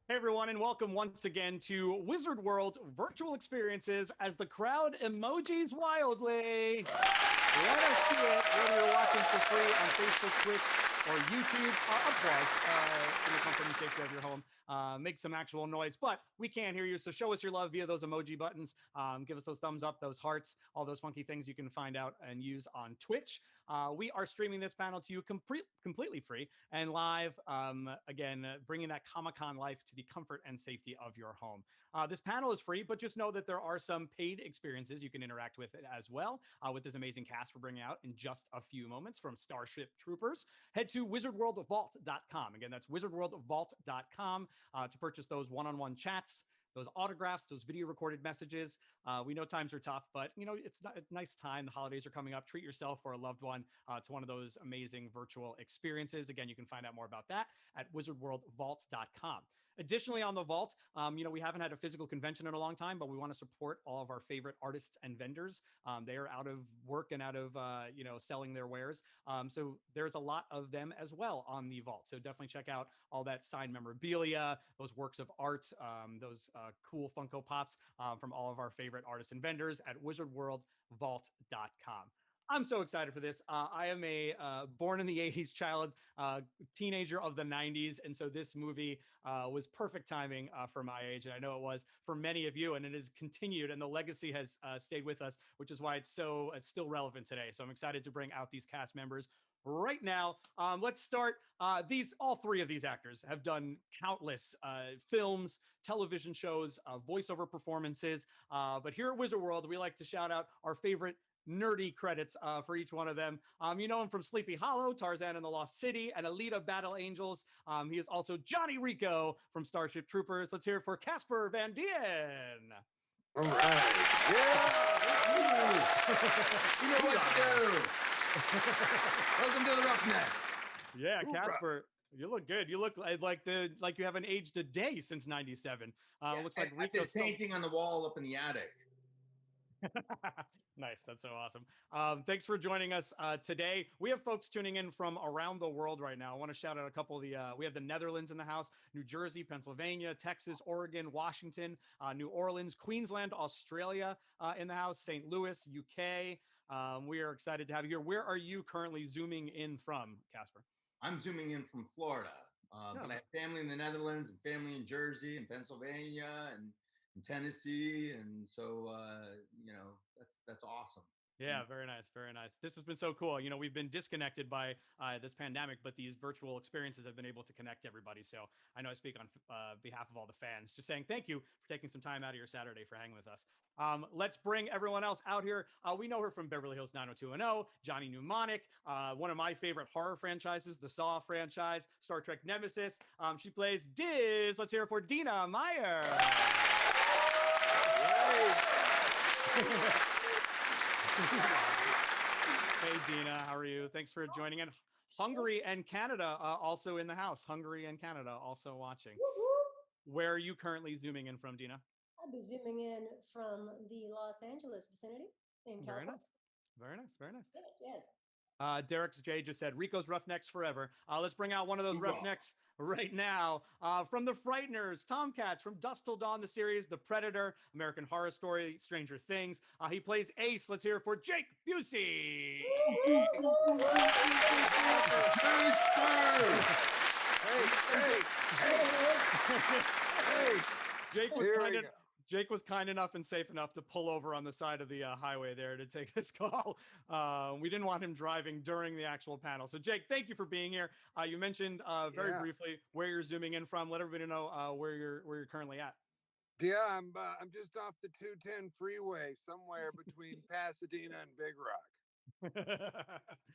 Hey everyone, and welcome once again to Wizard World Virtual Experiences as the crowd emojis wildly. Let us see it, whether you're watching for free on Facebook, Twitch, or YouTube. Applause in the comfort and safety of your home. Make some actual noise, but we can't hear you, so show us your love via those emoji buttons. Give us those thumbs up, those hearts, all those funky things you can find out and use on Twitch. We are streaming this panel to you completely free and live. Again, bringing that Comic-Con life to the comfort and safety of your home. This panel is free, but just know that there are some paid experiences you can interact with it as well, with this amazing cast we're bringing out in just a few moments from Starship Troopers. Head to wizardworldvault.com. Again, that's wizardworldvault.com to purchase those one-on-one chats, those autographs, those video recorded messages. We know times are tough, but it's not a nice time. The holidays are coming up. Treat yourself or a loved one to one of those amazing virtual experiences. Again, you can find out more about that at wizardworldvault.com. Additionally, on the vault, we haven't had a physical convention in a long time, but we want to support all of our favorite artists and vendors. They are out of work and out of selling their wares. So there's a lot of them as well on the vault. So definitely check out all that signed memorabilia, those works of art, those cool Funko Pops from all of our favorite artists and vendors at wizardworldvault.com. I'm so excited for this. I am a born in the 80s child, teenager of the 90s. And so this movie was perfect timing for my age. And I know it was for many of you, and it has continued, and the legacy has stayed with us, which is why it's still relevant today. So I'm excited to bring out these cast members right now. Let's start. All three of these actors have done countless films, television shows, voiceover performances. But here at Wizard World, we like to shout out our favorite nerdy credits for each one of them. You know him from Sleepy Hollow, Tarzan and the Lost City, and Alita Battle Angels. He is also Johnny Rico from Starship Troopers. Let's hear it for Casper Van Dien. All right. Yeah. You know what to do. Welcome to the Roughnecks. Yeah, Casper. You look good. You look like you haven't aged a day since '97. Looks like Rico's painting on the wall up in the attic. Nice. That's so awesome. Thanks for joining us today. We have folks tuning in from around the world right now. I want to shout out a couple of we have the Netherlands in the house, New Jersey, Pennsylvania, Texas, Oregon, Washington, New Orleans, Queensland, Australia in the house, St. Louis, UK. We are excited to have you here. Where are you currently zooming in from, Casper? I'm zooming in from Florida, but I have family in the Netherlands and family in Jersey and Pennsylvania and in Tennessee, and so that's awesome. Yeah, very nice, very nice. This has been so cool. We've been disconnected by this pandemic, but these virtual experiences have been able to connect everybody. So I know I speak on behalf of all the fans, just saying thank you for taking some time out of your Saturday for hanging with us. Let's bring everyone else out here. We know her from Beverly Hills 90210, Johnny Mnemonic, one of my favorite horror franchises, the Saw franchise, Star Trek Nemesis. She plays Diz. Let's hear it for Dina Meyer. Hey, Dina, how are you? Thanks for joining in. Hungary and Canada also in the house. Hungary and Canada also watching. Where are you currently zooming in from, Dina? I'll be zooming in from the Los Angeles vicinity in California. Very nice. Very nice. Very nice. Yes, yes. Derek's J just said, Rico's Roughnecks forever. Let's bring out one of those Roughnecks right now. From The Frighteners, Tomcats, from Dusk Till Dawn, the series, The Predator, American Horror Story, Stranger Things. He plays Ace. Let's hear it for Jake Busey. Hey. Jake was kind enough and safe enough to pull over on the side of the highway there to take this call. We didn't want him driving during the actual panel. So Jake, thank you for being here. You mentioned very briefly where you're zooming in from. Let everybody know where you're currently at. Yeah, I'm just off the 210 freeway, somewhere between Pasadena and Big Rock,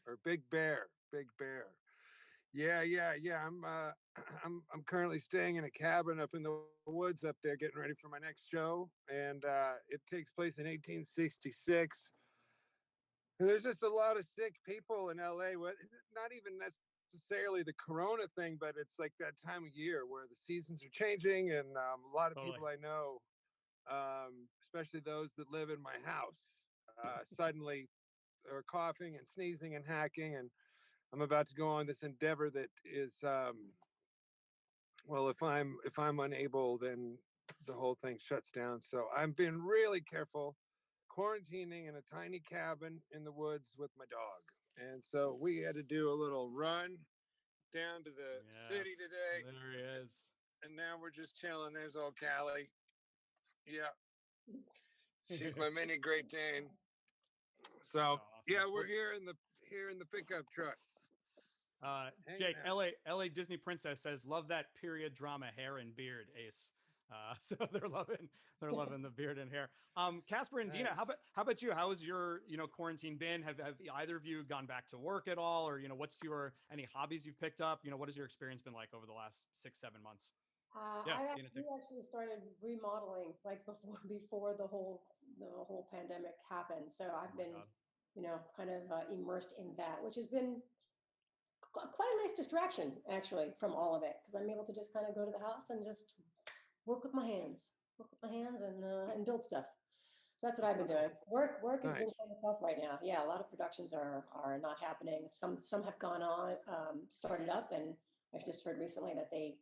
or Big Bear. Yeah. I'm currently staying in a cabin up in the woods up there, getting ready for my next show, and it takes place in 1866. And there's just a lot of sick people in LA. Not even necessarily the corona thing, but it's like that time of year where the seasons are changing, and a lot of people I know, especially those that live in my house, suddenly are coughing and sneezing and hacking, and I'm about to go on this endeavor that is well, if I'm unable, then the whole thing shuts down. So I've been really careful, quarantining in a tiny cabin in the woods with my dog. And so we had to do a little run down to the city Yes, today, there he is. and now we're just chilling. There's old Callie. Yeah, she's my mini Great Dane. So Awesome. yeah, Well, we're here in the pickup truck. Hanging Jake, out. LA Disney Princess says, "Love that period drama hair and beard, Ace." So they're loving the beard and hair. Casper and Dina, Nice. how about you? How has your quarantine been? Have either of you gone back to work at all, or what's your any hobbies you've picked up? What has your experience been like over the last 6-7 months? Yeah, Dina, We actually started remodeling like before the whole pandemic happened. So I've my been, God. kind of immersed in that, which has been quite a nice distraction actually from all of it, because I'm able to just kind of go to the house and just work with my hands, and build stuff. So that's what I've been doing. Work has been Nice. kind of tough right now. Yeah, a lot of productions are not happening. Some have gone on, started up, and I just heard recently that they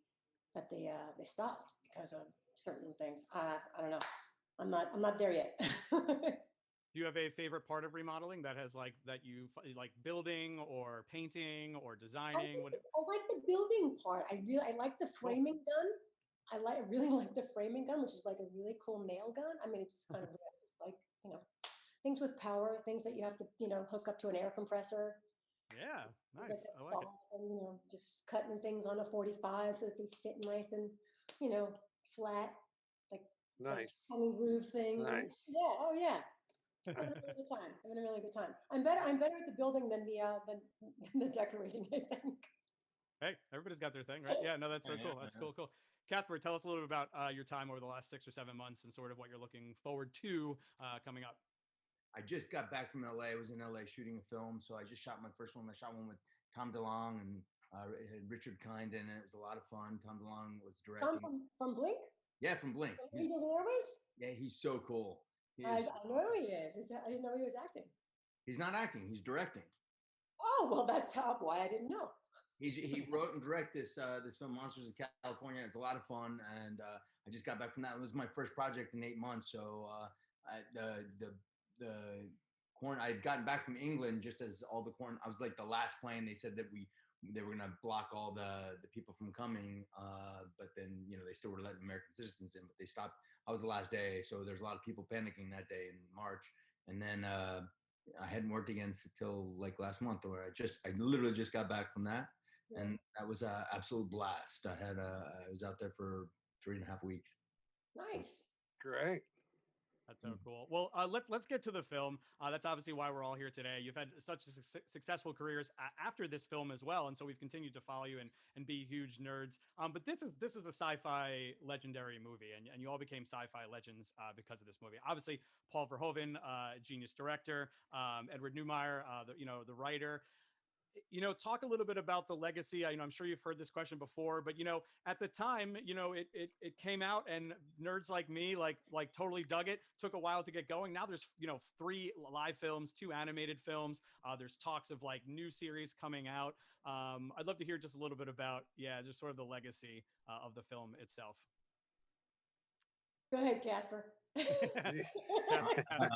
stopped because of certain things. I don't know. I'm not there yet. Do you have a favorite part of remodeling that has that you like building or painting or designing? I like the building part. I like the Cool. framing gun. I really like the framing gun, which is like a really cool nail gun. I mean, it's kind of just like, things with power, things that you have to, hook up to an air compressor. Yeah, Things nice. that I like it. saws, and just cutting things on a 45 so that they fit nice and, flat, like Nice. honey groove thing. Nice. Yeah, oh yeah. Having a really good time. Having a really good time. I'm better at the building than the decorating, I think. Hey, everybody's got their thing, right? Yeah, no, that's so cool. That's cool. Casper, tell us a little bit about your time over the last 6 or 7 months and sort of what you're looking forward to coming up. I just got back from LA. I was in LA shooting a film, so I just shot my first one. I shot one with Tom DeLonge and it had Richard Kind in it. It was a lot of fun. Tom DeLonge was Tom directing. from Blink? Yeah, from Blink. From Angels and Airwaves? Yeah, he's so cool. He I is. know who he is. I didn't know he was acting. He's not acting. He's directing. Oh, well, that's why I didn't know. He wrote and directed this film, Monsters of California. It's a lot of fun, and I just got back from that. It was my first project in 8 months. So the I had gotten back from England just as all the quarantine. I was like the last plane. They said that they were gonna block all the people from coming, but then they still were letting American citizens in, but they stopped. I was the last day, so there's a lot of people panicking that day in March, and then I hadn't worked again until like last month, or I literally just got back from that. Yeah. And that was an absolute blast. I was out there for 3.5 weeks. Nice. Great. That's so cool. Well, let's get to the film. That's obviously why we're all here today. You've had such successful careers after this film as well, and so we've continued to follow you and be huge nerds. But this is a sci-fi legendary movie, and you all became sci-fi legends because of this movie. Obviously, Paul Verhoeven, genius director, Edward Neumeier, the writer. Talk a little bit about the legacy. I'm sure you've heard this question before, but at the time, it came out and nerds like me like totally dug it. Took a while to get going. Now there's 3 live films, 2 animated films. There's talks of like new series coming out. I'd love to hear just a little bit about just sort of the legacy of the film itself. Go ahead, Casper.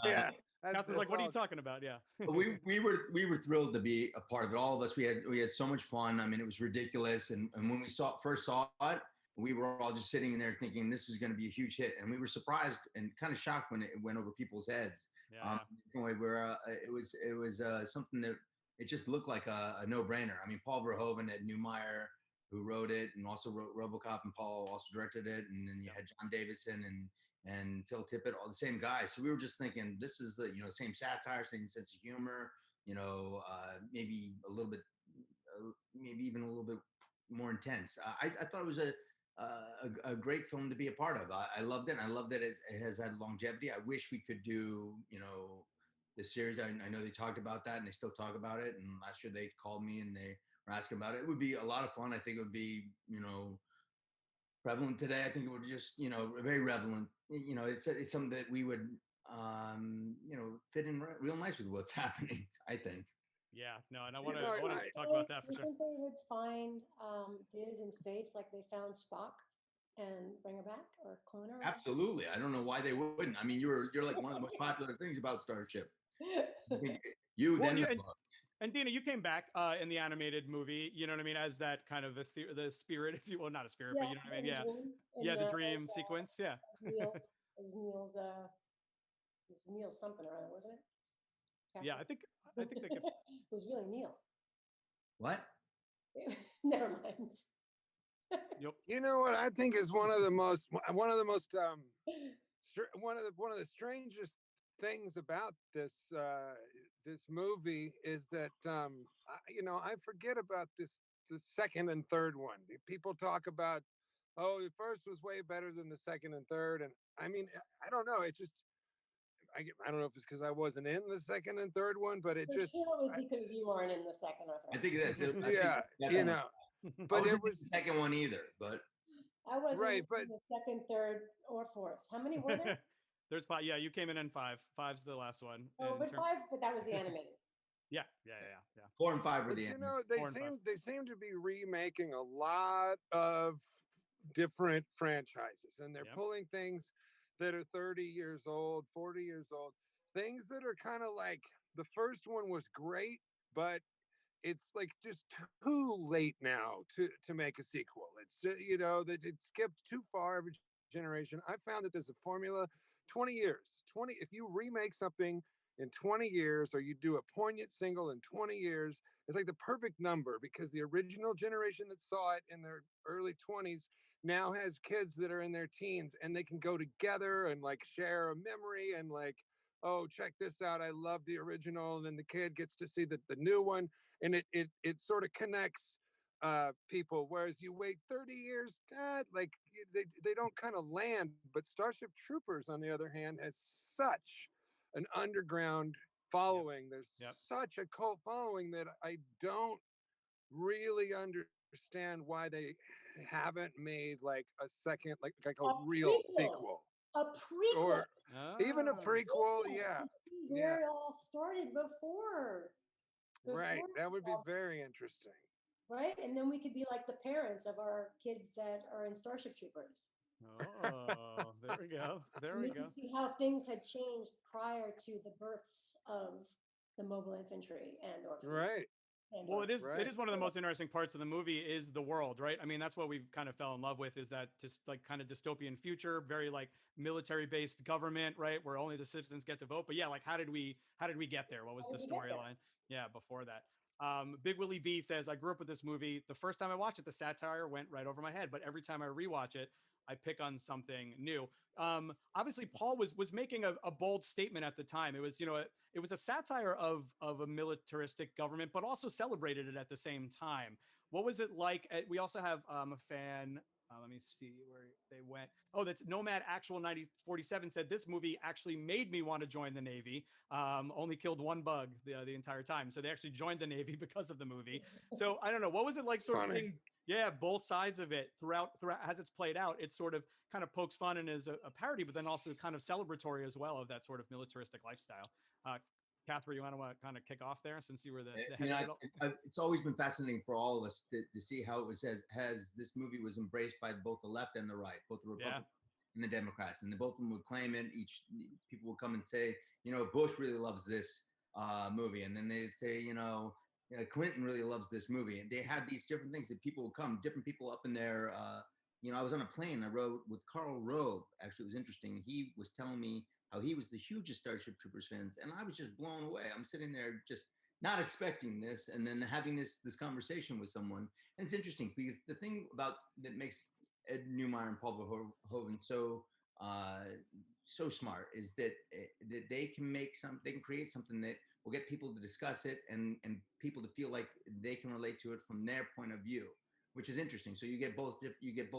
Yeah. Casper's like, what are you talking about? Yeah. we were thrilled to be a part of it. All of us, we had so much fun. I mean, it was ridiculous. And when we first saw it, we were all just sitting in there thinking this was going to be a huge hit. And we were surprised and kind of shocked when it went over people's heads. Yeah. Where it was something that it just looked like a no-brainer. I mean, Paul Verhoeven had Neumeier, who wrote it and also wrote RoboCop, and Paul also directed it. And then you had John Davison and Phil Tippett, all the same guys. So we were just thinking, this is the same satire, same sense of humor. Maybe a little bit, maybe even a little bit more intense. I thought it was a great film to be a part of. I loved it. And I loved that it has had longevity. I wish we could do the series. I know they talked about that and they still talk about it. And last year they called me and they were asking about it. It would be a lot of fun. I think it would be prevalent today. I think it would just, very relevant. It's something that we would, fit in real nice with what's happening, I think. Yeah, no, and I You want to know, I want to I talk about that Do for you sure. think they would find Diz in space like they found Spock and bring her back or clone her? Absolutely. I don't know why they wouldn't. I mean, you're like one of the most popular things about Starship. I think you Well, then yeah, the book. and Dina, you came back in the animated movie. You know what I mean, as that kind of the spirit, if you will, not a spirit, but Yeah, you know what I in mean. the Yeah, dream, in yeah, the the dream sequence. Yeah, Neil's, as Neil's, it was Neil something or other, wasn't it? yeah. Casper? I think they could. It was really Neil. What? Never mind. Yep. You know what I think is one of the most one of the strangest things about this movie is that I forget about the second and third one. People talk about, oh, the first was way better than the second and third, and I mean, I don't know. It just I don't know if it's because I wasn't in the second and third one, but it For just sure it was because you weren't in the second or I third. think that's it. I think yeah, that's you one. know. I But it wasn't in was the second one either, but I wasn't right, but in the second, third, or fourth. How many were there? There's 5. Yeah, you came in five. Five's the last one. Oh, In but term, five, but that was the animated. yeah, yeah, yeah, yeah. 4 and 5 were but the you end. know, 4 and 5. they seem to be remaking a lot of different franchises, and they're Yep. pulling things that are 30 years old, 40 years old, things that are kind of like the first one was great, but it's like just too late now to make a sequel. It's that it skipped too far of a generation. I found that there's a formula. 20 years, 20 if you remake something in 20 years, or you do a poignant single in 20 years, it's like the perfect number, because the original generation that saw it in their early 20s now has kids that are in their teens, and they can go together and like share a memory and like, oh, check this out, I love the original, and then the kid gets to see the new one, and it sort of connects people. Whereas you wait 30 years, like they don't kind of land. But Starship Troopers, on the other hand, has such an underground Yep. following. There's Yep. such a cult following that I don't really understand why they haven't made like a second, like a A real prequel. sequel, A prequel. or even a Ah, prequel. Yeah, To see yeah, where it all started before. right. Before, That would be very interesting. right? And then we could be like the parents of our kids that are in Starship Troopers. oh, there we go. There And we we go. can see how things had changed prior to the births of the mobile infantry and or fleet Right, and Well, or it right. is one of the most interesting parts of the movie is the world, right? I mean, that's what we've kind of fell in love with, is that just like kind of dystopian future, very like military based government, right? Where only the citizens get to vote. But yeah, like how did we get there? What was how the did we get there? storyline? Yeah, before that. Big Willie B says, I grew up with this movie. The first time I watched it, the satire went right over my head. But every time I rewatch it, I pick on something new. Obviously, Paul was making a bold statement at the time. It was, it was a satire of a militaristic government, but also celebrated it at the same time. What was it like? We also have a fan. Let me see where they went. Oh, that's Nomad Actual 9047 said this movie actually made me want to join the Navy. Only killed one bug the entire time. So they actually joined the Navy because of the movie. So I don't know. What was it like sort of Funny. seeing, both sides of it throughout as it's played out? It sort of kind of pokes fun and is a parody, but then also kind of celebratory as well of that sort of militaristic lifestyle. Casper, you want to kind of kick off there since you were the head of it all? It's always been fascinating for all of us to see how it was has this movie was embraced by both the left and the right, both the Republicans and the Democrats, and both of them would claim it. People would come and say, Bush really loves this movie, and then they'd say, Clinton really loves this movie, and they had these different things that people would come, different people up in there. I was on a plane. I rode with Carl Rove. Actually, it was interesting. He was telling me how he was the hugest Starship Troopers fans, and I was just blown away. I'm sitting there just not expecting this, and then having this conversation with someone. And it's interesting because the thing about that makes Ed Neumeyer and Paul Verhoeven so smart is that they can create something that will get people to discuss it and people to feel like they can relate to it from their point of view, which is interesting. So you get both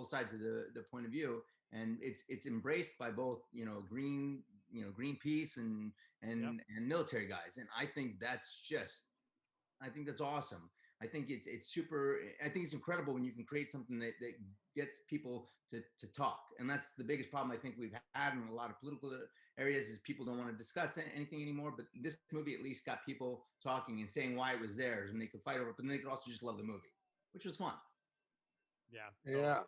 sides of the point of view, and it's embraced by both Greenpeace and military guys, and I think that's awesome. I think it's super. I think it's incredible when you can create something that gets people to talk, and that's the biggest problem I think we've had in a lot of political areas is people don't want to discuss anything anymore. But this movie at least got people talking and saying why it was theirs, and they could fight over it, but then they could also just love the movie, which was fun. Yeah. Yeah.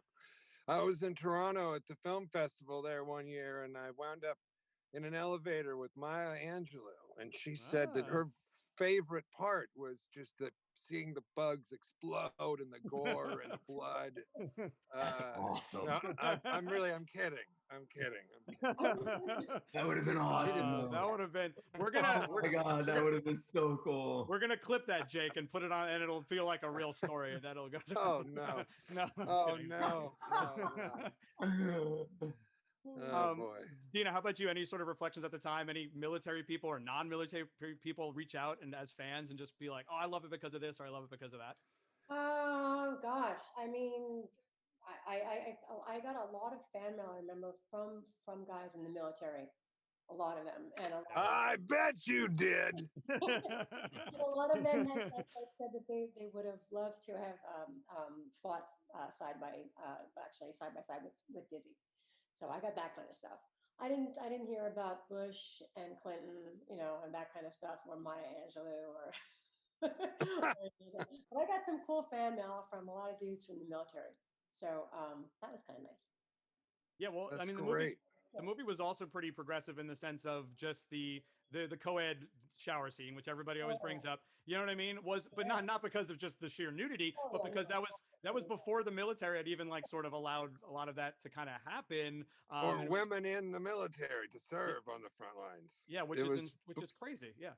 I was in Toronto at the film festival there one year, and I wound up in an elevator with Maya Angelou, and she said that her favorite part was just seeing the bugs explode and the gore and the blood. That's awesome. No, I'm kidding. I'm kidding. That would have been awesome. That would have been. Oh my God, that would have been so cool. We're gonna clip that, Jake, and put it on, and it'll feel like a real story. That'll go. Oh no! No. I'm just Oh kidding. no! Oh boy. Dina, how about you? Any sort of reflections at the time? Any military people or non-military people reach out and as fans and just be like, "Oh, I love it because of this," or "I love it because of that"? Oh gosh, I mean, I got a lot of fan mail. I remember from guys in the military, a lot of them, and I bet you did. a lot of them had said that they would have loved to have fought side by side with Dizzy. So I got that kind of stuff. I didn't hear about Bush and Clinton, and that kind of stuff, or Maya Angelou, or. But I got some cool fan mail from a lot of dudes from the military, so that was kind of nice. Yeah, well, That's I mean, great. The movie was also pretty progressive in the sense of just the co-ed shower scene, which everybody always brings up. You know what I mean? But not because of just the sheer nudity, but because that was before the military had even like sort of allowed a lot of that to kind of happen. Or women in the military to serve on the front lines. Yeah, which is crazy. Yeah.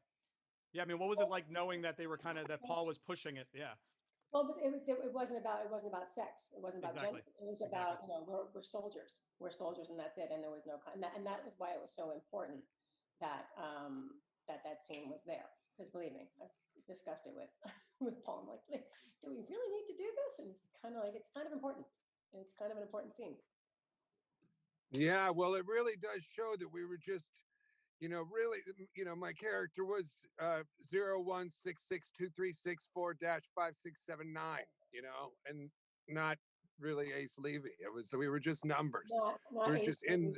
Yeah, I mean, what was it like knowing that they were that Paul was pushing it? Yeah. Well, but it wasn't about sex. It wasn't about gender. It was about we're soldiers. We're soldiers, and that's it. And there was no and that was why it was so important that that scene was there. Because believe me, I've discussed it with Paul. I'm like, do we really need to do this? And it's kind of important. It's kind of an important scene. Yeah, well, it really does show that we were just. Really, my character was 01662364-5679, and not really Ace Levy. We were just numbers. We were just in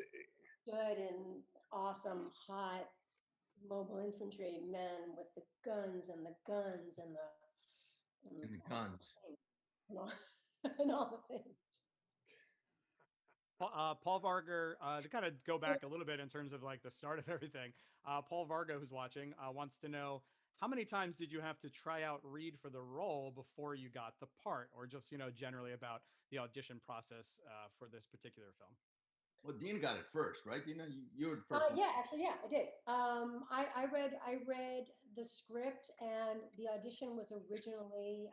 good and awesome, hot mobile infantry men with the guns and the guns and the guns and all the things. Paul Varga, to kind of go back a little bit in terms of like the start of everything, Paul Varga, who's watching, wants to know, how many times did you have to try out Reed for the role before you got the part, or just, generally about the audition process for this particular film? Well, Dina got it first, right? Dina, you were the first. Yeah, actually, yeah, I did. I read the script, and the audition was originally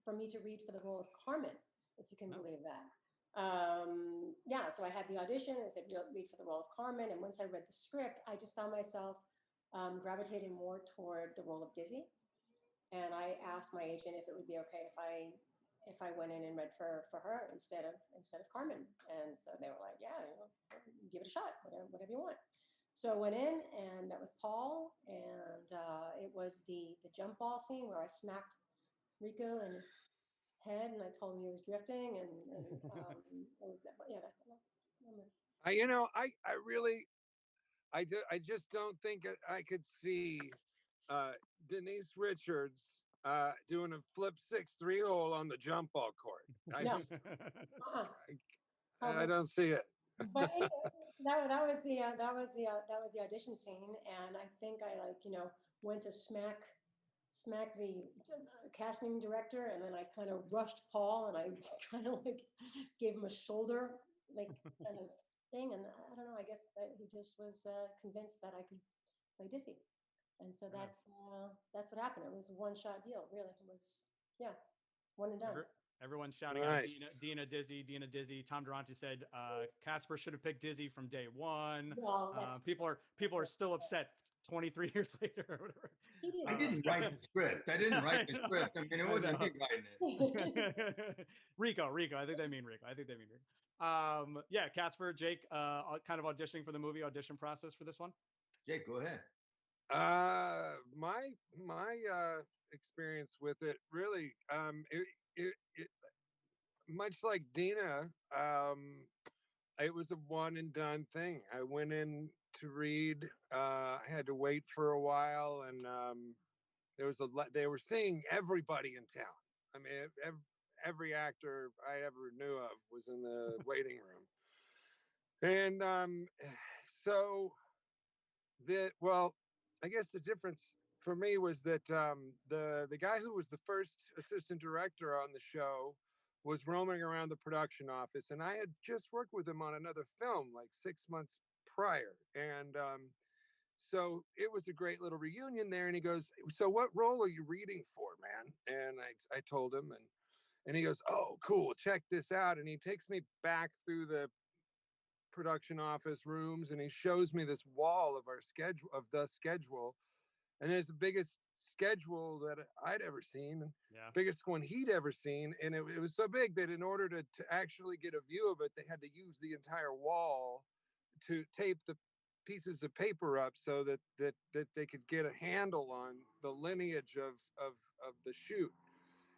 for me to read for the role of Carmen, if you can believe that. Yeah, so I had the audition and said, read for the role of Carmen. And once I read the script, I just found myself gravitating more toward the role of Dizzy. And I asked my agent if it would be okay if I went in and read for her instead of Carmen. And so they were like, yeah, give it a shot, whatever you want. So I went in and met with Paul, and it was the jump ball scene where I smacked Rico in his head, and I told him he was drifting, and it was that. Yeah, I just don't think I could see Denise Richards doing a flip 6-3 hole on the jump ball court. I don't see it. But anyway, that was the audition scene, and I think I went to smack the casting director, and then I kind of rushed Paul, and I kind of gave him a shoulder kind of thing, and I don't know, I guess that he just was convinced that I could play Dizzy, and so that's what happened. It was a one-shot deal, really. It was one and done. Everyone's shouting out Dina Dizzy. Tom Durante said Casper should have picked Dizzy from day one. Well, people are still upset 23 years later or whatever. I didn't write the script. I mean, it wasn't me writing it. Rico. I think they mean Rico. Yeah, Casper, Jake, kind of auditioning for the movie, audition process for this one. Jake, go ahead. My experience with it really, it much like Dina, it was a one and done thing. I went in to read. I had to wait for a while, and there was they were seeing everybody in town. I mean, every actor I ever knew of was in the waiting room. And so I guess the difference for me was that the guy who was the first assistant director on the show was roaming around the production office, and I had just worked with him on another film like 6 months prior. And so it was a great little reunion there. And he goes, "So what role are you reading for, man?" And I told him, and he goes, "Oh, cool, check this out." And he takes me back through the production office rooms, and he shows me this wall of the schedule. And there's the biggest schedule that I'd ever seen, biggest one he'd ever seen. And it was so big that in order to actually get a view of it, they had to use the entire wall to tape the pieces of paper up so that they could get a handle on the lineage of the shoot.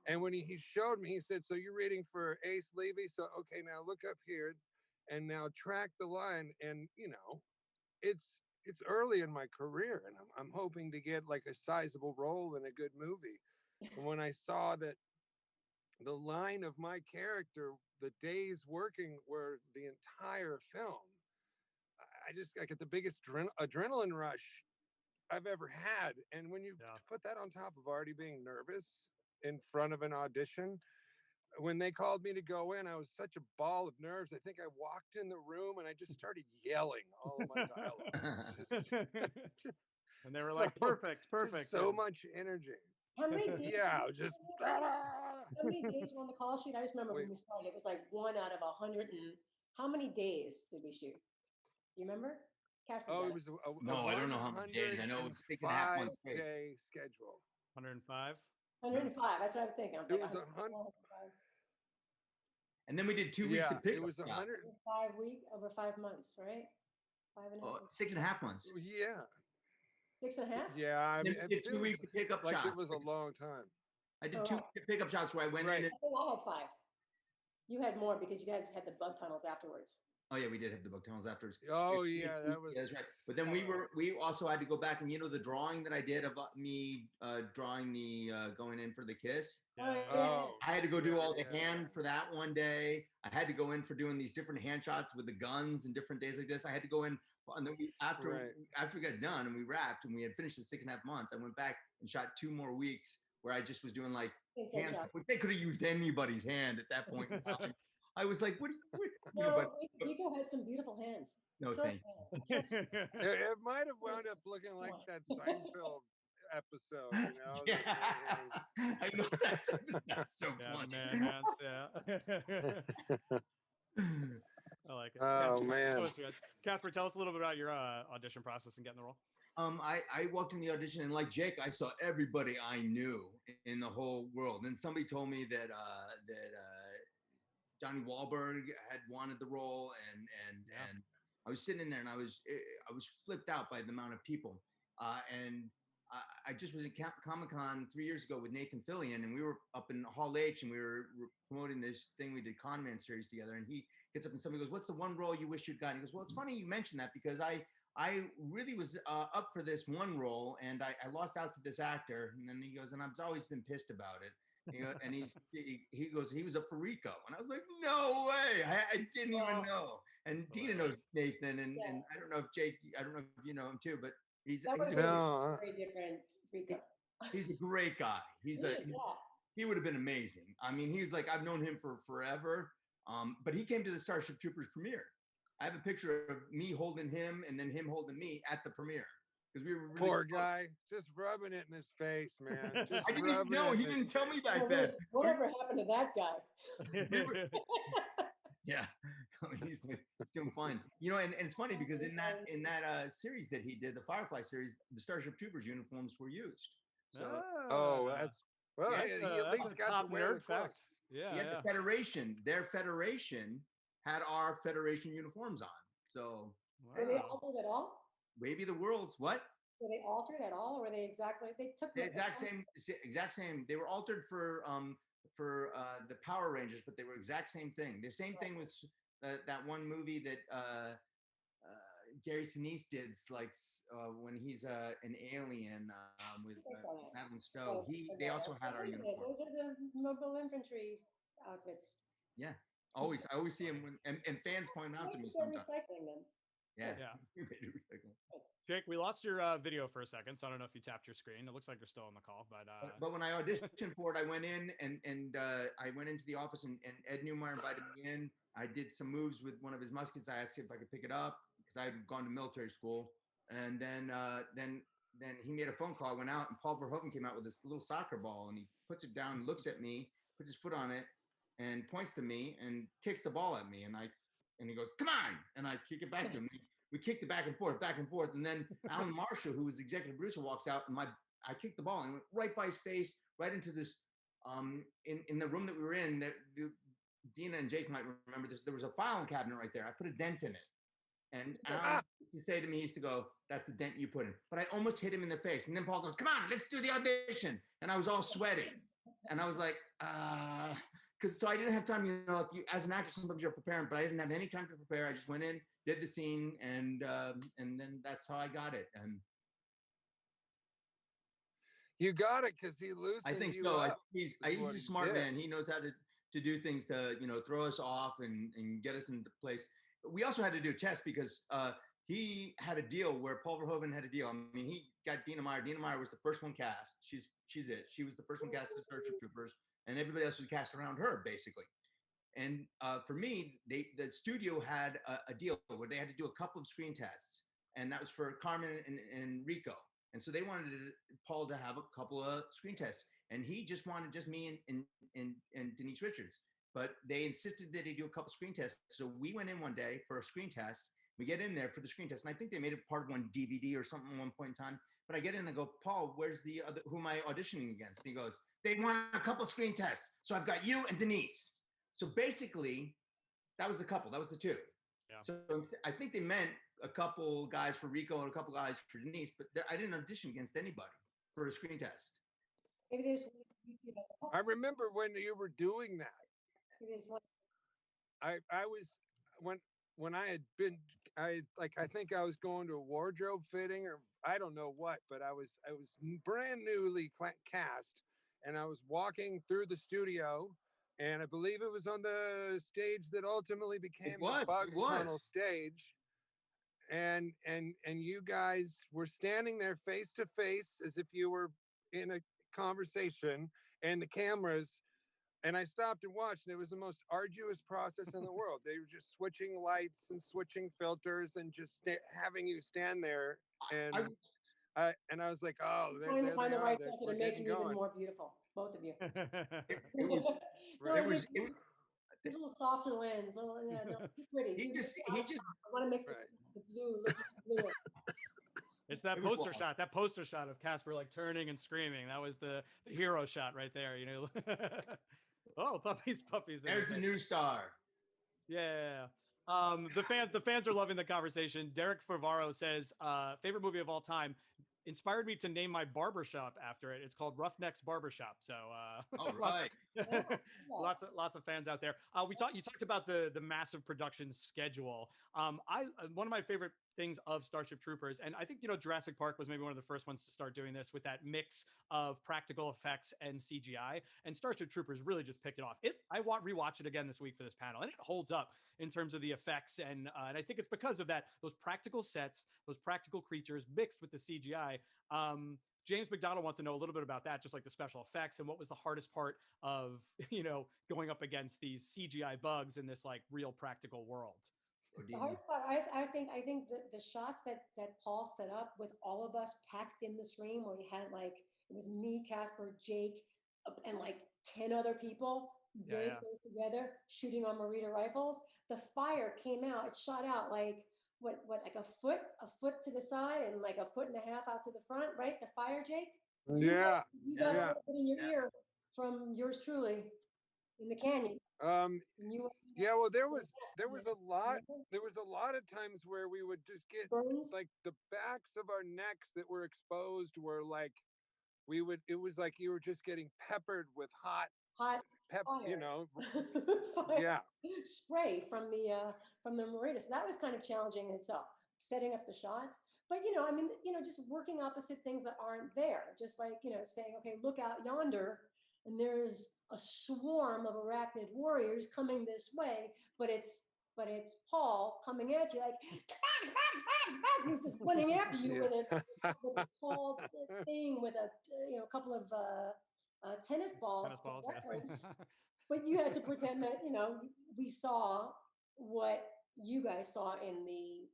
And when he showed me, he said, "So you're reading for Ace Levy? So, okay, now look up here and now track the line." And, it's early in my career, and I'm hoping to get like a sizable role in a good movie. And when I saw that the line of my character, the days working were the entire film, I get the biggest adrenaline rush I've ever had. And when you put that on top of already being nervous in front of an audition, when they called me to go in, I was such a ball of nerves. I think I walked in the room and I just started yelling all of my dialogue. And they were like, perfect. Just so much energy. How many days? Yeah, just. How many days were on the call sheet? I just remember when we started, it was like 1 out of 100. And how many days did we shoot? You remember? Casper. Oh, it was no, I don't know how many days. I know it was 6.5 months straight. Day schedule. 105. 105. That's what I was thinking. I was it like, was 100. And then we did 2 weeks of pickup. It was 100. 5 weeks over 5 months, right? 6.5 months. Yeah. 6.5? Yeah, I mean, did 2 weeks of pickup like shots. It was a long time. I did 2 pickup shots where I went in. I think I had 5. You had more because you guys had the bug tunnels afterwards. Oh yeah, we did have the bug tunnels afterwards. Oh yeah, that was. Yeah, that's right. But then we also had to go back, and the drawing that I did of me drawing the going in for the kiss. Oh. I had to go do all the hand for that one day. I had to go in for doing these different hand shots with the guns and different days like this. I had to go in, and then after we got done and we wrapped and we had finished the 6.5 months, I went back and shot 2 more weeks where I just was doing like hand. They could have used anybody's hand at that point in time. I was like, what? No, Rico had some beautiful hands. No, thank you. It might have wound up looking like that Seinfeld episode, Yeah, I know that's so funny. Man, hands, I like it. Oh, Casper, man. Casper, tell us a little bit about your audition process and getting the role. I walked in the audition, and like Jake, I saw everybody I knew in the whole world. And somebody told me that Donnie Wahlberg had wanted the role, and I was sitting in there, and I was flipped out by the amount of people. And I just was at Comic-Con 3 years ago with Nathan Fillion, and we were up in Hall H, and we were promoting this thing we did, Con Man series together. And he gets up and somebody goes, "What's the one role you wish you'd gotten?" He goes, "Well, it's funny you mentioned that because I really was up for this one role, and I lost out to this actor." And then he goes, "And I've always been pissed about it." And he goes, "He was up for Rico." And I was like, "No way. I didn't even know." And Dina knows Nathan, and I don't know if Jake, I don't know if you know him too, but he's a very different Rico. He's a great guy. He would have been amazing. I mean, he's like, I've known him for forever. But he came to the Starship Troopers premiere. I have a picture of me holding him and then him holding me at the premiere. Because we were really poor guy, just rubbing it in his face, man. I didn't even know. He didn't tell me back then. Whatever happened to that guy? Yeah, I mean, he's doing fine. And it's funny because in that series that he did, the Firefly series, the Starship Troopers uniforms were used. So, that's he at least got to wear the clothes. Yeah, the Federation, their Federation had our Federation uniforms on. So were they altered at all? Maybe the world's what? Were they altered at all? Or were they exactly? They took the exact same. They were altered for the Power Rangers, but they were exact same thing. The same thing with that one movie that Gary Sinise did when he's an alien with Madeline Stowe. They also had our uniform. Those are the mobile infantry outfits. Yeah, always. I always see them and fans point out to me sometimes. Recycling them. Yeah. Jake, we lost your video for a second, so I don't know if you tapped your screen. It looks like you're still on the call, but when I auditioned for it, I went in and I went into the office and Ed Newmeyer invited me in. I did some moves with one of his muskets. I asked him if I could pick it up because I had gone to military school, and then he made a phone call. I went out and Paul Verhoeven came out with this little soccer ball and he puts it down, looks at me, puts his foot on it, and points to me and kicks the ball at me, and he goes, "Come on!" and I kick it back to him. We kicked it back and forth, and then Alan Marshall, who was the executive producer, walks out, and I kicked the ball and went right by his face, right into this. In the room that we were in, Dina and Jake might remember this. There was a filing cabinet right there. I put a dent in it, and Alan used to say to me, he used to go, "That's the dent you put in." But I almost hit him in the face, and then Paul goes, "Come on, let's do the audition," and I was all sweaty, and I was like, so I didn't have time, as an actor, sometimes you're preparing, but I didn't have any time to prepare. I just went in, did the scene, and then that's how I got it. And you got it because he loses. I think so. He's a smart man. He knows how to do things to throw us off and get us into place. But we also had to do a test because he had a deal where Paul Verhoeven had a deal. I mean, he got Dina Meyer. Dina Meyer was the first one cast. She's it. She was the first one cast as Starship Troopers, and everybody else was cast around her, basically. And for me, the studio had a deal where they had to do a couple of screen tests, and that was for Carmen and Rico. And so they wanted Paul to have a couple of screen tests, and he just wanted me and Denise Richards. But they insisted that he do a couple screen tests. So we went in one day for a screen test. We get in there for the screen test, and I think they made it part of one DVD or something at one point in time. But I get in and I go, "Paul, where's the other? Who am I auditioning against?" And he goes, "They want a couple of screen tests. So I've got you and Denise." So basically, that was the couple. That was the two. Yeah. So I think they meant a couple guys for Rico and a couple guys for Denise, but I didn't audition against anybody for a screen test. Maybe there's. I remember when you were doing that. Maybe there's one. I was when I had been I think I was going to a wardrobe fitting or I don't know what, but I was brand newly cast, and I was walking through the studio. And I believe it was on the stage that ultimately became the Bug Tunnel stage. And you guys were standing there face to face as if you were in a conversation, and the cameras, and I stopped and watched, and it was the most arduous process in the world. They were just switching lights and switching filters and just having you stand there. And I was like, "Oh, trying to find the right filter to make you even more beautiful, both of you." It was a little softer lens, too pretty. He just I want to make the blue look blue. It's that poster shot. That poster shot of Casper like turning and screaming. That was the hero shot right there. Oh, puppies. There's the new star. Yeah. The fans are loving the conversation. Derek Favaro says, favorite movie of all time. Inspired me to name my barbershop after it. It's called Roughnecks Barbershop. So all right. lots of fans out there. You talked about the massive production schedule. One of my favorite things of Starship Troopers, and I think Jurassic Park was maybe one of the first ones to start doing this with that mix of practical effects and CGI, and Starship Troopers really just picked it off. I rewatched it again this week for this panel, and it holds up in terms of the effects, and I think it's because of those practical sets, those practical creatures mixed with the CGI. James McDonald wants to know a little bit about that, just like the special effects, and what was the hardest part of going up against these CGI bugs in this like real practical world. The hardest part, I think the shots that Paul set up with all of us packed in the screen, where he had it was me, Casper, Jake, and 10 other people very close together shooting on Marita rifles. The fire came out. It shot out like a foot to the side and like a foot and a half out to the front, right? The fire, Jake. So you got a little bit in your ear from yours truly in the canyon. Well, there was a lot of times where we would just get burns? Like the backs of our necks that were exposed were like it was like you were just getting peppered with hot fire. Fire. Spray from the Marita. So that was kind of challenging in itself. setting up the shots. But, you know, I mean, you know, just working opposite things that aren't there. Just like, you know, saying, okay, look out yonder, and there's a swarm of arachnid warriors coming this way, but it's Paul coming at you like he's just running after you with a tall thing with a couple of tennis balls Tennis for balls, reference. yeah. But you had to pretend that, you know, we saw what you guys saw in the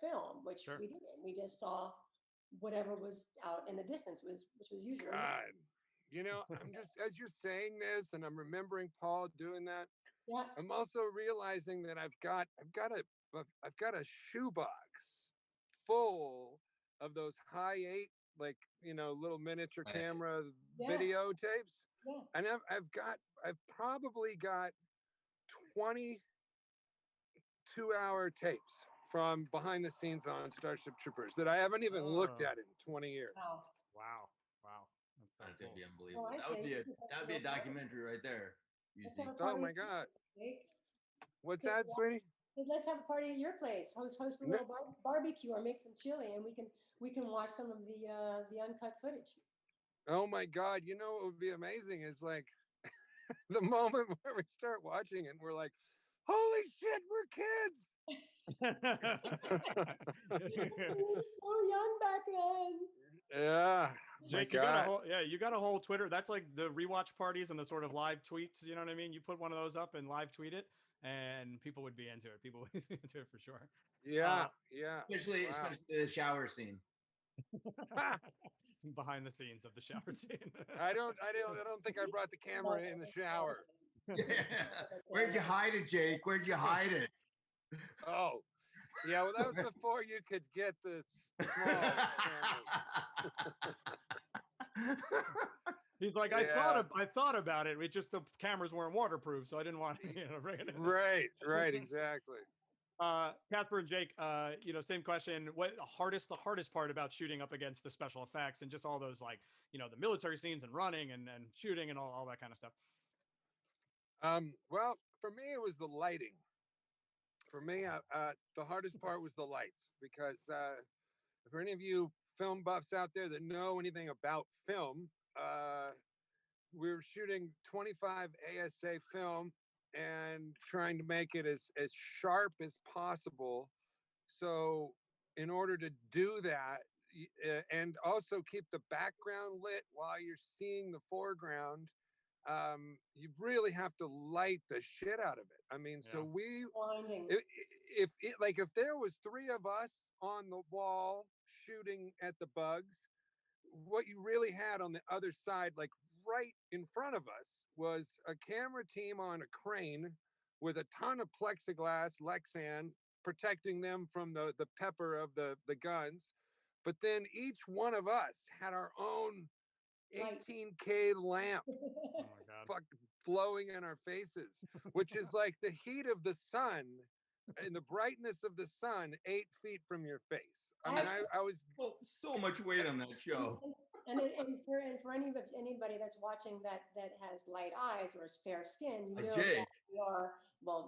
film, which Sure. we didn't. We just saw whatever was out in the distance, which was usually God, you know, I'm just as you're saying this, and I'm remembering Paul doing that. yeah. I'm also realizing that I've got a shoebox full of those high 8, like, you know, little miniature Right. camera Yeah. video tapes, Yeah. and I've probably got 20 2-hour tapes from behind the scenes on Starship Troopers that I haven't even looked Oh. at in 20 years. Wow. Wow. That's so That's cool. gonna be unbelievable. I That would say be a let's that would be a go forward. documentary right there. Let's Busey. have a Oh party. my God. Jake. What's Yeah, that, sweetie? Let's have a party at your place. Host a No. little barbecue or make some chili, and we can watch some of the uncut footage. Oh my God. You know what would be amazing is like the moment where we start watching it and we're like, holy shit, we're kids. We were so young back then. Yeah. Jake, you got a whole Twitter. That's like the rewatch parties and the sort of live tweets. You know what I mean? You put one of those up and live tweet it, and people would be into it. People would be into it for sure. Yeah. Especially Wow. especially the shower scene. Behind the scenes of the shower scene. I don't think I brought the camera in the shower. Yeah. Where'd you hide it, Jake? Where'd you hide it? Oh. Yeah, well, that was before you could get the small cameras. He's like, I thought about it. It just the cameras weren't waterproof, so I didn't want to bring it in. Right, exactly. Casper and Jake, same question. What the hardest part about shooting up against the special effects and just all those like, the military scenes and running and shooting and all that kind of stuff? Well, for me, it was the lighting. For me, the hardest part was the lights because for any of you film buffs out there that know anything about film, we were shooting 25 ASA film and trying to make it as sharp as possible. So in order to do that, and also keep the background lit while you're seeing the foreground, you really have to light the shit out of it. I mean, Yeah. so we, Blinding. if there was 3 of us on the wall shooting at the bugs, what you really had on the other side, like right in front of us, was a camera team on a crane with a ton of plexiglass Lexan protecting them from the pepper of the guns. But then each one of us had our own 18K lamp Oh my God. fucking blowing in our faces, which is like the heat of the sun and the brightness of the sun 8 feet from your face. I mean, I was so much weight on that show. And for anybody that's watching that has light eyes or is fair skin, you Like know Jake. that we are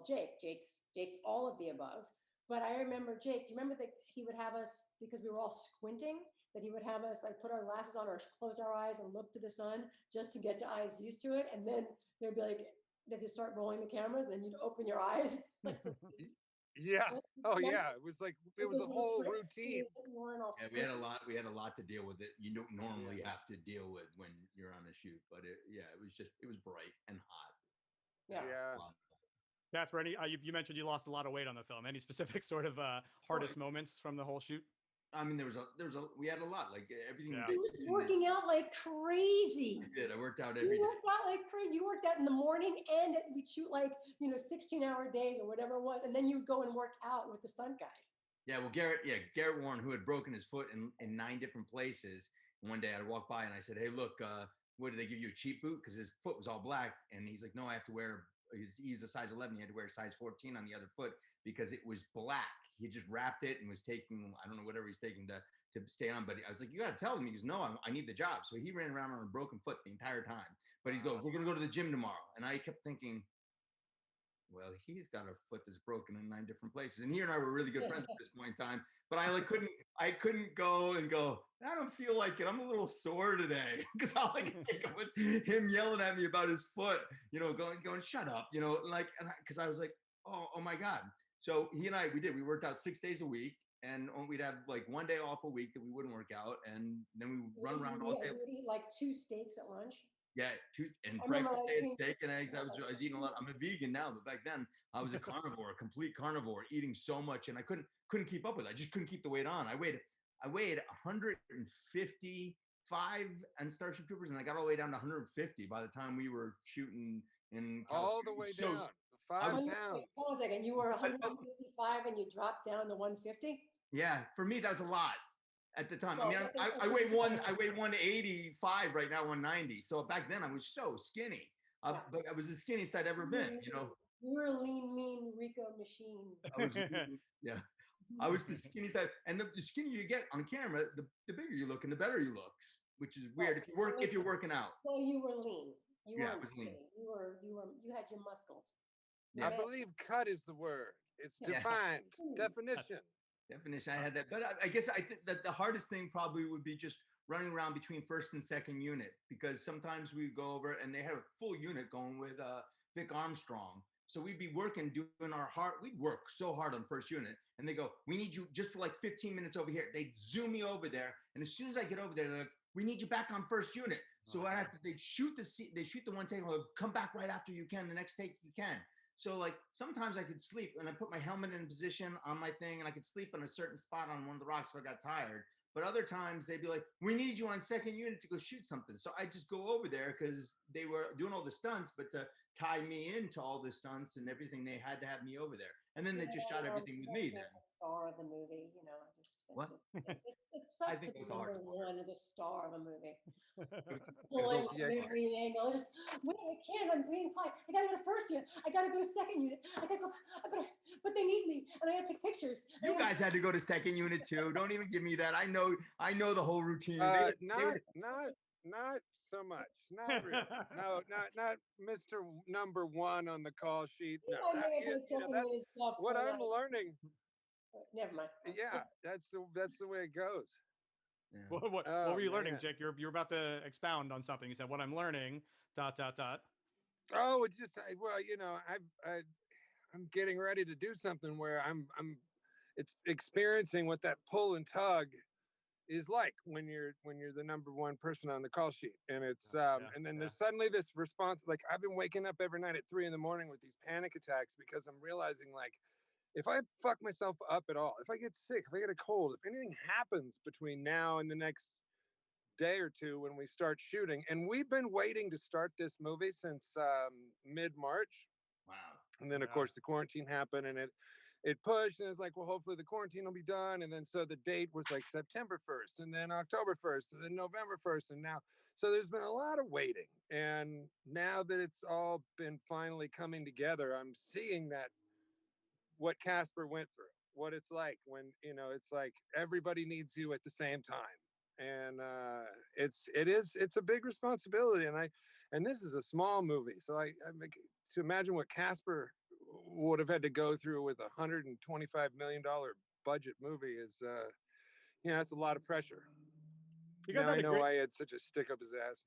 Jake's all of the above. But I remember Jake. Do you remember that he would have us, because we were all squinting, that he would have us like put our glasses on or close our eyes and look to the sun just to get the eyes used to it, and then there'd be like they'd just start rolling the cameras, and then you'd open your eyes. yeah. Oh yeah, it was a whole routine. Yeah, we had a lot to deal with it. You don't normally have to deal with when you're on a shoot, but it was bright and hot. Yeah. Casper, you mentioned you lost a lot of weight on the film. Any specific sort of hardest moments from the whole shoot? I mean, we had a lot, like everything. Yeah. He was working out like crazy. I did. I worked out You every day. worked out like crazy. You worked out in the morning, and we'd shoot like 16-hour days or whatever it was, and then you'd go and work out with the stunt guys. Yeah, well, Garrett Warren, who had broken his foot in 9 different places. And one day I'd walk by and I said, "Hey, look, what did they give you, a cheap boot?" Because his foot was all black, and he's like, "No, I have to wear." He's a size 11. He had to wear a size 14 on the other foot because it was black. He just wrapped it and was taking, I don't know, whatever he's taking to stay on. But I was like, "You got to tell him." He goes, "No, I need the job." So he ran around on a broken foot the entire time. But he's going, "We're going to go to the gym tomorrow." And I kept thinking, well, he's got a foot that's broken in 9 different places. And he and I were really good friends at this point in time. But I couldn't go and go, I don't feel like it. I'm a little sore today. Because all I could think of was him yelling at me about his foot, going, shut up, because I was like, oh my God. So he and we worked out 6 days a week. And we'd have like 1 day off a week that we wouldn't work out. And then we would run around all day. You would eat like 2 steaks at lunch. Yeah, breakfast, steak and eggs. I was eating a lot. I'm a vegan now, but back then I was a carnivore, a complete carnivore, eating so much, and I couldn't keep up with it. I just couldn't keep the weight on. I weighed 155 on Starship Troopers, and I got all the way down to 150 by the time we were shooting in California. All the way down, 5 pounds. Hold on a second. You were 155 and you dropped down to 150? Yeah, for me that's a lot. At the time, I mean, I weigh 185 right now, 190. So back then I was so skinny, but I was the skinniest I'd ever been. You were a lean, mean Rico machine. I was the skinniest. And the skinnier you get on camera, the bigger you look and the better you look, which is weird if you're working out. Well, you were lean. You weren't lean. skinny. You had your muscles. Yeah. I believe cut is the word. It's defined. Definition. I had that, but I guess I think that the hardest thing probably would be just running around between first and second unit, because sometimes we go over and they had a full unit going with Vic Armstrong. So we'd be working, doing we'd work so hard on first unit, and they go, we need you just for like 15 minutes over here. They'd zoom me over there, and as soon as I get over there, they're like, we need you back on first unit. So they'd shoot the one take, come back right after you can, the next take you can. So like sometimes I could sleep and I put my helmet in position on my thing and I could sleep on a certain spot on one of the rocks if I got tired. But other times they'd be like, we need you on second unit to go shoot something. So I just go over there because they were doing all the stunts, but to tie me into all the stunts and everything, they had to have me over there. And then they just shot everything with me then. The star of the movie, it I sucks to think be it was hard. number one or the star of a movie. Yeah. Every angle, just wait, I can't. I'm being quiet. I gotta go to first unit. I gotta go to second unit. I gotta go, but they need me, and I gotta take pictures. You guys had to go to second unit too. Don't even give me that. I know the whole routine. Not so much. Not really. No, not Mr. Number One on the call sheet. No, what I'm learning. Never mind. Yeah, that's the way it goes. Yeah. What were you learning, Jake? You're about to expound on something. You said, "What I'm learning." ... Oh, it's just I'm getting ready to do something where it's experiencing what that pull and tug is like when you're the number one person on the call sheet, and it's and then there's suddenly this response. Like I've been waking up every night at 3 a.m. with these panic attacks because I'm realizing like, if I fuck myself up at all, if I get sick, if I get a cold, if anything happens between now and the next day or two when we start shooting, and we've been waiting to start this movie since mid-March. Wow. And then of course the quarantine happened, and it pushed, and it's like, well, hopefully the quarantine will be done. And then so the date was like September 1st, and then October 1st, and then November 1st, and now. So there's been a lot of waiting, and now that it's all been finally coming together, I'm seeing that what Casper went through, what it's like when, it's like everybody needs you at the same time. And it's a big responsibility. And this is a small movie. So I to imagine what Casper would have had to go through with $125 million budget movie is, it's a lot of pressure. Now I know I had such a stick up his ass.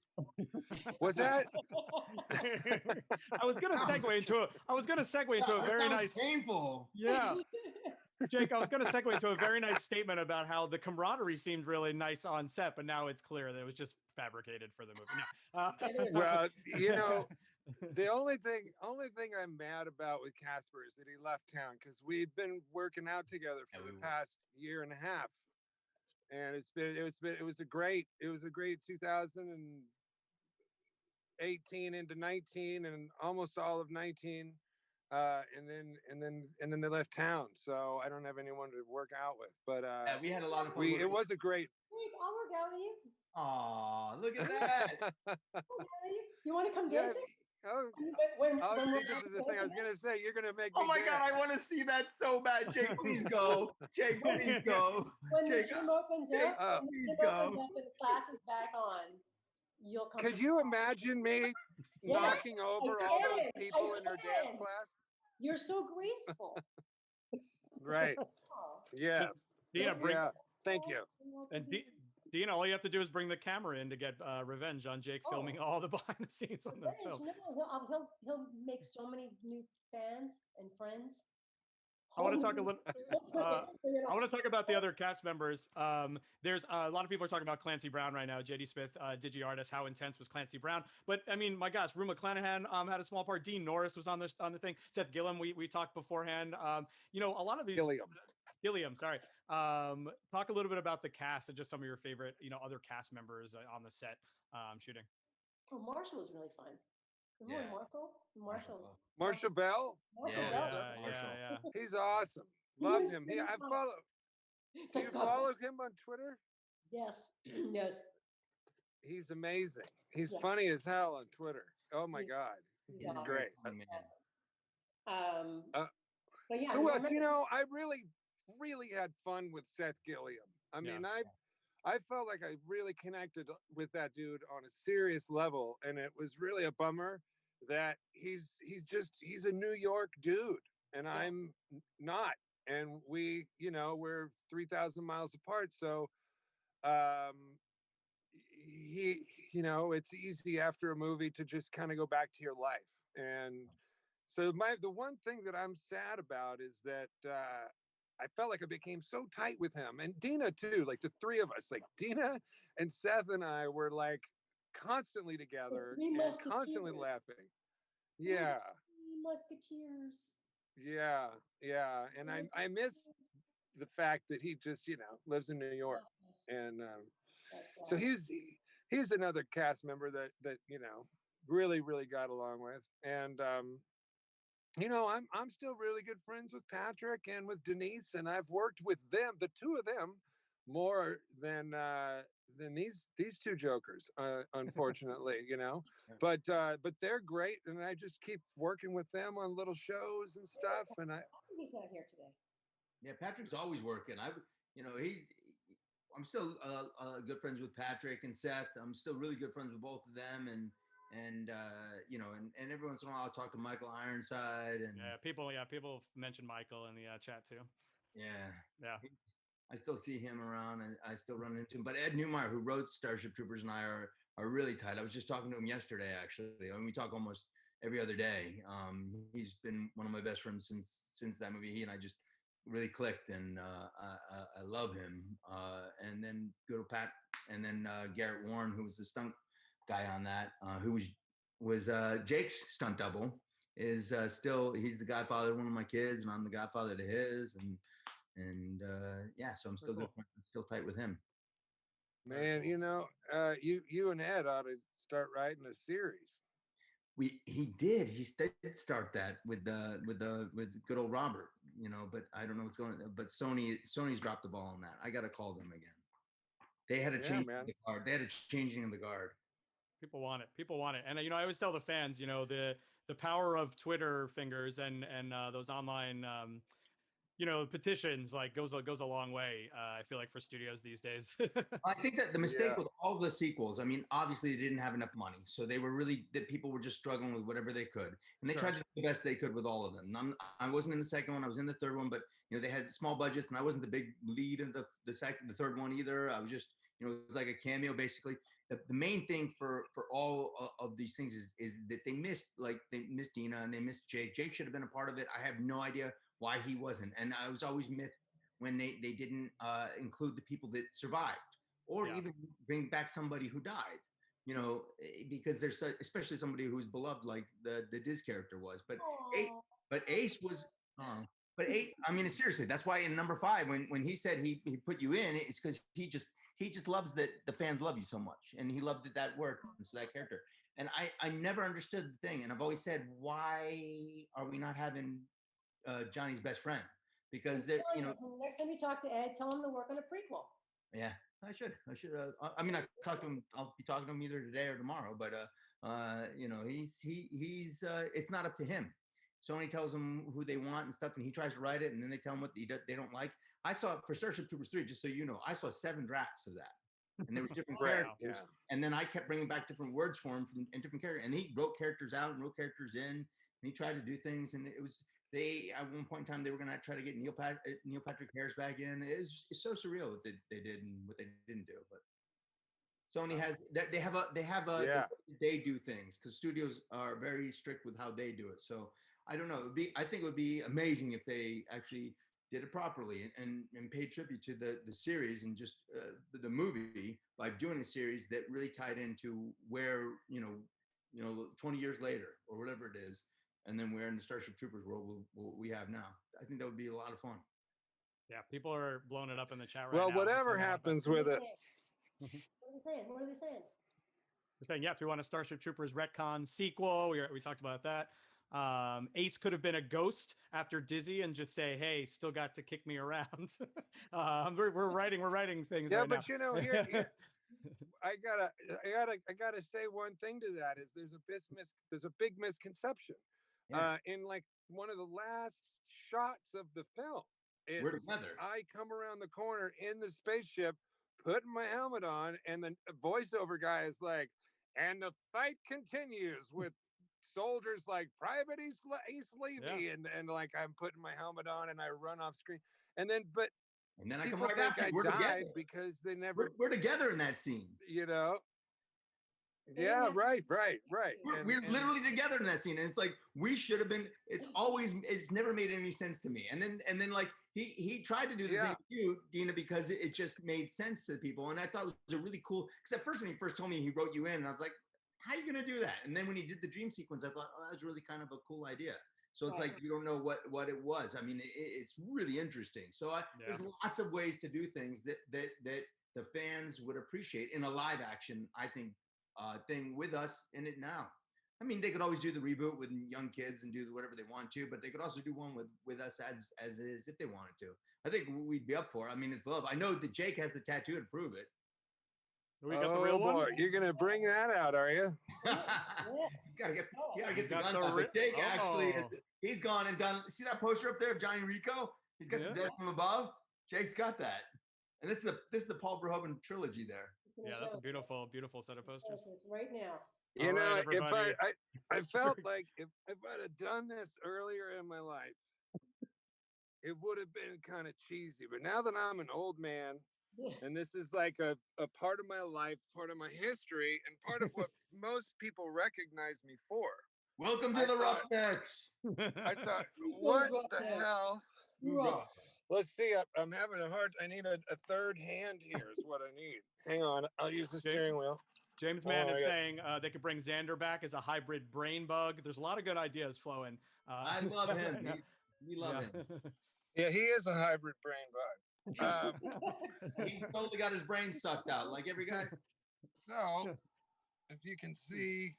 What's that? I was gonna segue into a very nice. Painful. Yeah, Jake. I was gonna segue into a very nice statement about how the camaraderie seemed really nice on set, but now it's clear that it was just fabricated for the movie. No. Well, the only thing I'm mad about with Casper is that he left town, because we've been working out together for the past year and a half. And it was a great 2018 into 19 and almost all of 19, and then they left town, so I don't have anyone to work out with. But we had a lot of fun. It was a great. I'll work out with you. Aw, look at that. You want to come dancing? This is the thing I was gonna say. You're gonna make. Oh my God, I want to see that so bad. Jake, please go. Jake, please go. When Jake, the gym opens up, please go. and the class is back on, you'll come. Could you imagine me knocking over all those people in their dance class? You're so graceful. Right. Oh, Yeah. Dina, bring Yeah. Thank you. and Dina. All you have to do is bring the camera in to get revenge on Jake filming all the behind the scenes on the film. No, he'll make so many new fans and friends. I want to talk a little. I want to talk about the other cast members. There's a lot of people are talking about Clancy Brown right now. JD Smith, Digi artist. How intense was Clancy Brown? But I mean, my gosh, Rue McClanahan had a small part. Dean Norris was on the thing. Seth Gilliam, we talked beforehand. You know, a lot of these. Gilliam, sorry. Talk a little bit about the cast and just some of your favorite, you know, other cast members on the set shooting. Oh, Marshall was really fun. Remember Marshall? Marshall Bell? Marshall Bell was awesome. Yeah. He's awesome. Love him. I follow. Do you follow him on Twitter? Yes. Yes. He's amazing. He's funny as hell on Twitter. Oh my God. He's awesome. great. But yeah, who else? You know, I really had fun with Seth Gilliam. I mean, I felt like I really connected with that dude on a serious level, and it was really a bummer that he's a New York dude, and I'm not, and we, you know, we're 3,000 miles apart, so he, you know, it's easy after a movie to just kind of go back to your life, and so the one thing that I'm sad about is that I felt like I became so tight with him, and Dina too. Like the three of us, like Dina and Seth and I were like constantly together and constantly laughing. Yeah. Musketeers. Yeah, and I miss the fact that he just, you know, lives in New York, and so he's another cast member that you know really got along with, and you know, I'm still really good friends with Patrick and with Denise, and I've worked with them, the two of them, more than these two jokers, unfortunately, you know. But they're great, and I just keep working with them on little shows and stuff. And he's not here today. Yeah, Patrick's always working. You know, I'm still good friends with Patrick and Seth. I'm still really good friends with both of them, and you know, and every once in a while I'll talk to Michael Ironside, and people mention Michael in the chat too. Yeah. I still see him around, and I still run into him. But Ed Newmeyer, who wrote Starship Troopers, and I are really tight. I was just talking to him yesterday, actually. I mean, we talk almost every other day. He's been one of my best friends since that movie. He and I just really clicked, and I love him. And then go to Pat, and then Garrett Warren, who was the stunt guy on that, who was Jake's stunt double, is still, he's the godfather of one of my kids, and I'm the godfather to his, and yeah, so I'm still good. I'm still tight with him. Man, you know, you and Ed ought to start writing a series. He did start that with good old Robert, you know, but I don't know what's going on. But Sony's dropped the ball on that. I gotta call them again. They had a change in the guard. They had a changing in the guard. People want it. And you know, I always tell the fans, you know, the power of Twitter fingers and those online you know, petitions like goes a long way. I feel like for studios these days. I think that the mistake with all the sequels, I mean, obviously they didn't have enough money, so they were really, that people were just struggling with whatever they could, and they tried to do the best they could with all of them. I wasn't in the second one, I was in the third one, but you know, they had small budgets, and I wasn't the big lead in the third one either. I was just, you know, it was like a cameo basically. The main thing for all of these things is that they missed Dina and they missed Jake. Jake should have been a part of it. I have no idea why he wasn't, and I was always miffed when they didn't include the people that survived, or even bring back somebody who died, you know, because there's especially somebody who's beloved like the Diz character was. But Ace was I mean, seriously, that's why in number 5, when he said he put you in, it's because he just loves that the fans love you so much, and he loved that worked, so that character. And I never understood the thing, and I've always said, why are we not having Johnny's best friend? Because you know, next time you talk to Ed, tell him to work on a prequel. Yeah, I should. I mean, I talked to him. I'll be talking to him either today or tomorrow. But you know, he's it's not up to him. Sony tells him who they want and stuff, and he tries to write it, and then they tell him what they don't like. I saw for Starship Troopers 3, just so you know, I saw 7 drafts of that, and there were different characters. And then I kept bringing back different words for him and different characters, and he wrote characters out and wrote characters in, and he tried to do things, and it was they at one point in time they were gonna try to get Neil Patrick Harris back in. It's so surreal what they did and what they didn't do. But Sony has they have a the way they do things because studios are very strict with how they do it. So I don't know. I think it would be amazing if they actually did it properly and paid tribute to the series and just the movie by doing a series that really tied into where 20 years later or whatever it is, and then we're in the Starship Troopers world we have now. I think that would be a lot of fun. Yeah, people are blowing it up in the chat right well, now. whatever happens with it. What are they saying? What are they saying? They're saying, yeah, if you want a Starship Troopers retcon sequel, we talked about that. Ace could have been a ghost after Dizzy and just say, "Hey, still got to kick me around." We're writing things. Yeah, right but now. here I gotta say one thing to that is there's a big misconception. Yeah. In like one of the last shots of the film, We're together. I come around the corner in the spaceship, putting my helmet on, and the voiceover guy is like, "And the fight continues with soldiers like Private East Levy," and like I'm putting my helmet on and I run off screen, and then I come people right think after I you. We're died together. because they never. We're together in that scene. Yeah, right. We're literally together in that scene, and it's like we should have been. It's never made any sense to me. And then like he tried to do the thing with you, Dina, because it just made sense to people, and I thought it was a really cool. Because at first when he first told me he wrote you in, and I was like, how are you gonna do that? And then when he did the dream sequence, I thought, oh, that was really kind of a cool idea. So it's like you don't know what it was. I mean, it's really interesting. So there's lots of ways to do things that the fans would appreciate in a live action, I think, thing with us in it now. I mean, they could always do the reboot with young kids and do whatever they want to, but they could also do one with us as is if they wanted to. I think we'd be up for it. I mean, it's love. I know that Jake has the tattoo to prove it. We got the real one. You're gonna bring that out, are you? You gotta get the guns out. But Jake actually he's gone and done. See that poster up there of Johnny Rico? He's got the death from above. Jake's got that. And this is the Paul Verhoeven trilogy there. Yeah, that's a beautiful set of posters. Right now. You know, if I felt like if I'd have done this earlier in my life, it would have been kind of cheesy. But now that I'm an old man, and this is like a part of my life, part of my history, and part of what most people recognize me for. Welcome to the Roughnecks. I thought, what the hell? Let's see. I'm having I need a third hand here is what I need. Hang on. I'll use the steering wheel. James Mann is saying they could bring Xander back as a hybrid brain bug. There's a lot of good ideas flowing. I love him. We love him. Yeah, he is a hybrid brain bug. He totally got his brain sucked out like every guy. So, if you can see.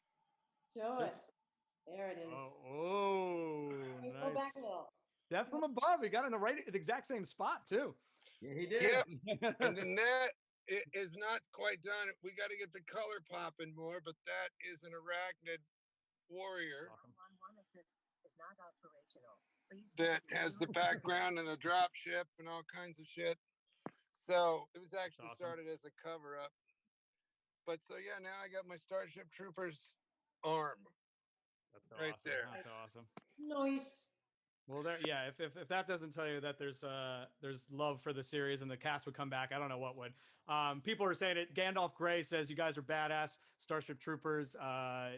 Show us. There it is. Oh, nice. Go back a little. That's from above. He got in the exact same spot too. Yeah, he did. Yep. And the net is not quite done. We got to get the color popping more, but that is an arachnid warrior. That has the background and a drop ship and all kinds of shit. So it was actually started as a cover up. But so yeah, now I got my Starship Troopers arm. That's so right awesome. there. That's so awesome. Nice. Well, if that doesn't tell you that there's love for the series and the cast would come back, I don't know what would. People are saying it. Gandalf Gray says you guys are badass. Starship Troopers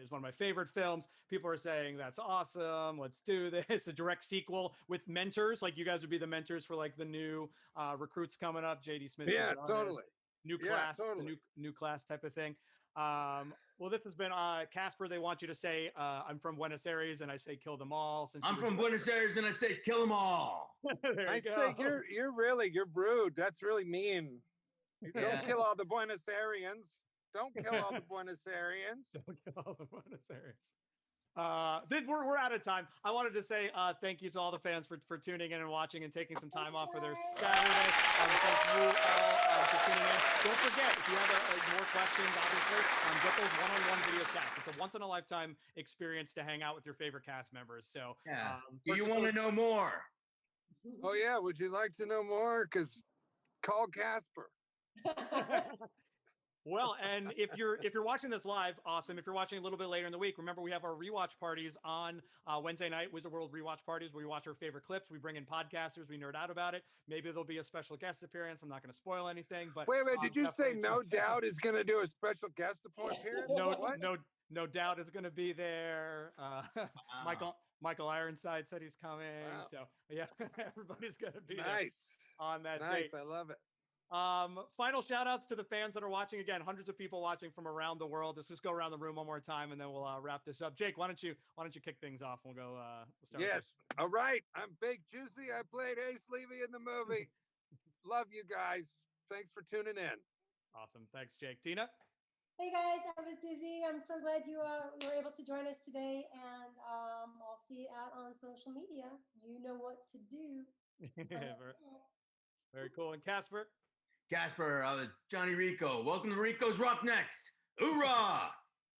is one of my favorite films. People are saying that's awesome. Let's do this. A direct sequel with mentors, like you guys would be the mentors for like the new recruits coming up. JD Smith. Yeah, totally. New class, the new class type of thing. Well, this has been Casper. They want you to say, I'm from Buenos Aires, and I say kill them all. Since I'm from Buenos Aires, and I say kill them all. I say you're rude. That's really mean. Don't kill all the Buenos Aires. Don't kill all the Buenos Aires. Don't kill all the Buenos Aires. We're out of time. I wanted to say thank you to all the fans for tuning in and watching and taking some time off for their Saturday. Thank you all for tuning in. Don't forget, if you have more questions, obviously, get those one-on-one video chats. It's a once-in-a-lifetime experience to hang out with your favorite cast members. So, do you want to know more? Oh yeah, would you like to know more? Because call Casper. Well, and if you're watching this live, awesome. If you're watching a little bit later in the week, remember we have our rewatch parties on Wednesday night, Wizard World rewatch parties, where we watch our favorite clips. We bring in podcasters, we nerd out about it. Maybe there'll be a special guest appearance. I'm not going to spoil anything, but Wait, did you say definitely No check that out. Doubt is going to do a special guest appearance? What? No doubt is going to be there. Wow. Michael Ironside said he's coming. Wow. So yeah, everybody's going to be Nice. there on that Nice. date. I love it. Final shout outs to the fans that are watching. Again, hundreds of people watching from around the world. Let's just go around the room one more time and then we'll wrap this up. Jake, why don't you kick things off? We'll go we'll start. Yes. All right. I'm Big Juicy. I played Ace Levy in the movie. Love you guys. Thanks for tuning in. Awesome. Thanks, Jake. Tina? Hey guys, I was Dizzy. I'm so glad you were able to join us today, and I'll see you out on social media. You know what to do. Very cool. And Casper? Casper, Johnny Rico. Welcome to Rico's Roughnecks. Hoorah!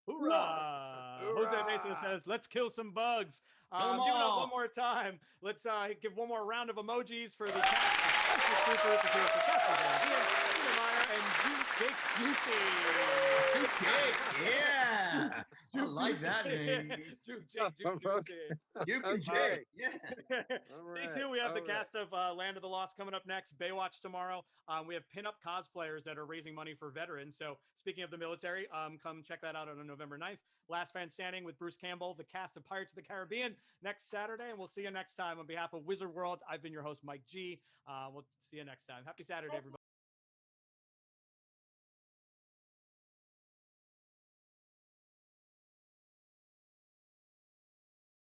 Hoorah! Jose Mesa says, let's kill some bugs. Give it up one more time. Let's give one more round of emojis for the cast of STARSHIP Troopers. It's here for Casper, Dien, Dina, Meyer, and Jake Busey. Jake, yeah. I like that name. Jake Busey. You can Jake, yeah. Stay tuned. We have the cast of Land of the Lost coming up next. Baywatch tomorrow. We have pinup cosplayers that are raising money for veterans. So speaking of the military, come check that out on November 9th. Last Man Standing with Bruce Campbell, the cast of Pirates of the Caribbean next Saturday. And we'll see you next time. On behalf of Wizard World, I've been your host, Mike G. We'll see you next time. Happy Saturday, everybody.